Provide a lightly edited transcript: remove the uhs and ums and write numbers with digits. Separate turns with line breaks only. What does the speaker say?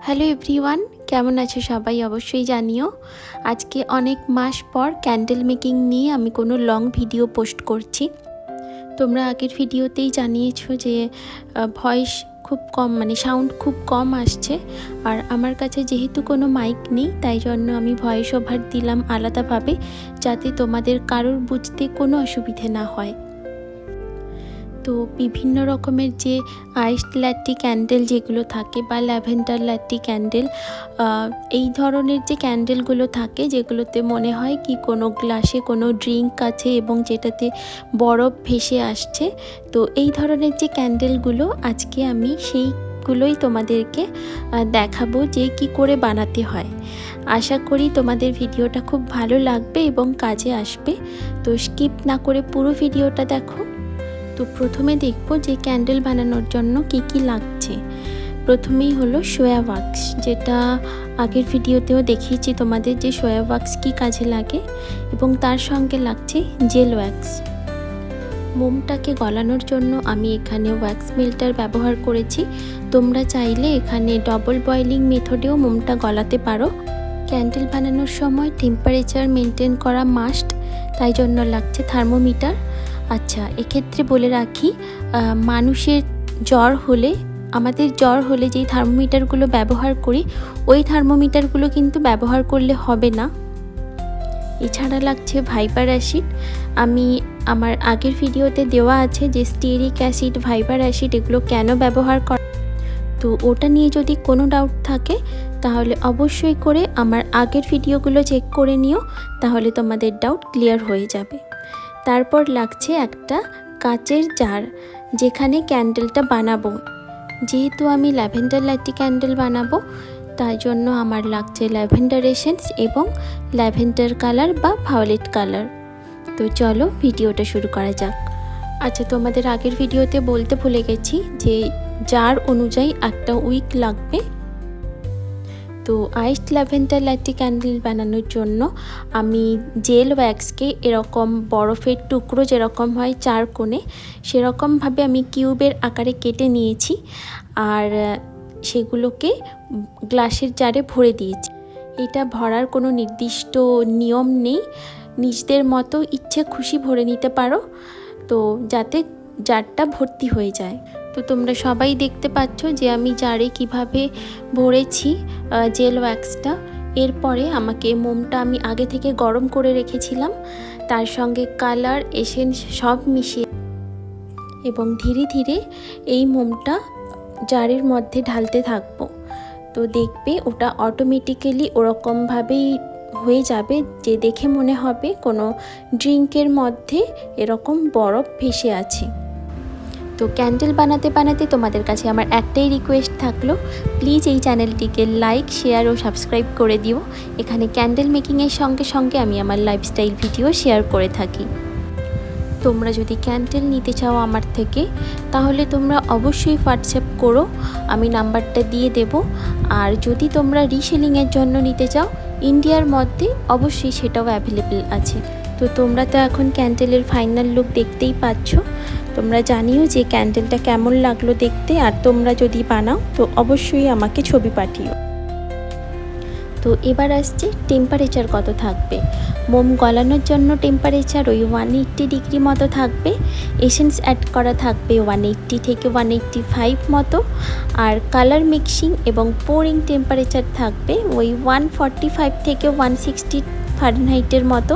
Hello everyone, কেমন আছো সবাই? অবশ্যই জানিও। আজকে অনেক মাস পর ক্যান্ডেল মেকিং নিয়ে আমি কোনো লং ভিডিও পোস্ট করছি। তোমরা আগের ভিডিওতেই জানিয়েছো যে ভয়েস খুব কম, মানে সাউন্ড খুব কম আসছে। আর আমার কাছে যেহেতু কোনো মাইক নেই, তাই জন্য আমি ভয়েস ওভার দিলাম আলাদাভাবে, যাতে তোমাদের কারোর বুঝতে কোনো অসুবিধে না হয়। তো বিভিন্ন রকমের যে আইসড ল্যাটি ক্যান্ডেল যেগুলো থাকে বা ল্যাভেন্ডার ল্যাটি ক্যান্ডেল, এই ধরনের যে ক্যান্ডেলগুলো থাকে যেগুলোতে মনে হয় কি কোনো গ্লাসে কোনো ড্রিঙ্ক আছে এবং যেটাতে বরফ ভেসে আসছে, তো এই ধরনের যে ক্যান্ডেলগুলো আজকে আমি সেইগুলোই তোমাদেরকে দেখাবো যে কি করে বানাতে হয়। আশা করি তোমাদের ভিডিওটা খুব ভালো লাগবে এবং কাজে আসবে। তো স্কিপ না করে পুরো ভিডিওটা দেখো। তো প্রথমে দেখব যে ক্যান্ডেল বানানোর জন্য কি কি লাগছে। প্রথমেই হলো সোয়া ওয়াক্স, যেটা আগের ভিডিওতেও দেখিয়েছি তোমাদের যে সোয়া ওয়াক্স কী কাজে লাগে, এবং তার সঙ্গে লাগছে জেল ওয়্যাক্স। মোমটাকে গলানোর জন্য আমি এখানে ওয়্যাক্স মেল্টার ব্যবহার করেছি। তোমরা চাইলে এখানে ডবল বয়েলিং মেথডেও মোমটা গলাতে পারো। ক্যান্ডেল বানানোর সময় টেম্পারেচার মেনটেন করা মাস্ট, তাই জন্য লাগছে থার্মোমিটার। আচ্ছা, এক্ষেত্রে বলে রাখি, মানুষের আমাদের জ্বর হলে যেই থার্মোমিটারগুলো ব্যবহার করি, ওই থার্মোমিটারগুলো কিন্তু ব্যবহার করলে হবে না। এছাড়া লাগছে ভাইপার অ্যাসিড। আমি আমার আগের ভিডিওতে দেওয়া আছে যে স্টিয়ারিক অ্যাসিড, ভাইপার অ্যাসিড এগুলো কেন ব্যবহার করা, তো ওটা নিয়ে যদি কোনো ডাউট থাকে তাহলে অবশ্যই করে আমার আগের ভিডিওগুলো চেক করে নিও, তাহলে তোমাদের ডাউট ক্লিয়ার হয়ে যাবে। তারপর লাগছে একটা কাচের জার, যেখানে ক্যান্ডেলটা বানাবো। যেহেতু আমি ল্যাভেন্ডার লাইটি ক্যান্ডেল বানাবো, তাই জন্য আমার লাগছে ল্যাভেন্ডার এসেন্স এবং ল্যাভেন্ডার কালার বা ভায়োলেট কালার। তো চলো ভিডিওটা শুরু করা যাক। আচ্ছা, তোমাদের আগের ভিডিওতে বলতে ভুলে গেছি যে জার অনুযায়ী একটা উইক লাগবে। তো আইসড ল্যাভেন্ডার লাইটি ক্যান্ডেল বানানোর জন্য আমি জেল ওয়্যাক্সকে এরকম বরফের টুকরো যেরকম হয় চার কোণে, সেরকমভাবে আমি কিউবের আকারে কেটে নিয়েছি, আর সেগুলোকে গ্লাসের জারে ভরে দিয়েছি। এটা ভরার কোনো নির্দিষ্ট নিয়ম নেই, নিজেদের মতো ইচ্ছে খুশি ভরে নিতে পারো, তো যাতে জারটা ভর্তি হয়ে যায়। তো তোমরা সবাই দেখতে পাচ্ছ যে আমি জারে কিভাবে ভরেছি জেল ওয়্যাক্সটা। এরপরে আমাকে মোমটা আমি আগে থেকে গরম করে রেখেছিলাম, তার সঙ্গে কালার এসেন্স সব মিশিয়ে এবং ধীরে ধীরে এই মোমটা জারের মধ্যে ঢালতে থাকবো। তো দেখবে ওটা অটোমেটিক্যালি ওরকমভাবেই হয়ে যাবে যে দেখে মনে হবে কোনো ড্রিঙ্কের মধ্যে এরকম বরফ ভেসে আছে। তো ক্যান্ডেল বানাতে বানাতে তোমাদের কাছে আমার একটাই রিকোয়েস্ট থাকলো, প্লিজ এই চ্যানেলটিকে লাইক, শেয়ার ও সাবস্ক্রাইব করে দিও। এখানে ক্যান্ডেল মেকিংয়ের সঙ্গে সঙ্গে আমি আমার লাইফস্টাইল ভিডিও শেয়ার করে থাকি। তোমরা যদি ক্যান্ডেল নিতে চাও আমার থেকে, তাহলে তোমরা অবশ্যই হোয়াটসঅ্যাপ করো, আমি নাম্বারটা দিয়ে দেব। আর যদি তোমরা রিসেলিংয়ের জন্য নিতে চাও ইন্ডিয়ার মধ্যে, অবশ্যই সেটাও অ্যাভেলেবেল আছে। তো তোমরা তো এখন ক্যান্ডেলের ফাইনাল লুক দেখতেই পাচ্ছ। তোমরা জানিও যে ক্যান্ডেলটা কেমন লাগলো দেখতে, আর তোমরা যদি বানাও তো অবশ্যই আমাকে ছবি পাঠিও। তো এবার আসছে টেম্পারেচার কত থাকবে। মোম গলানোর জন্য টেম্পারেচার ওই 180 ডিগ্রি মতো থাকবে। এসেন্স অ্যাড করা থাকবে 180 থেকে 185 মতো, আর কালার মিক্সিং এবং পোরিং টেম্পারেচার থাকবে ওই 145 থেকে 160 ফারেনহাইটের মতো।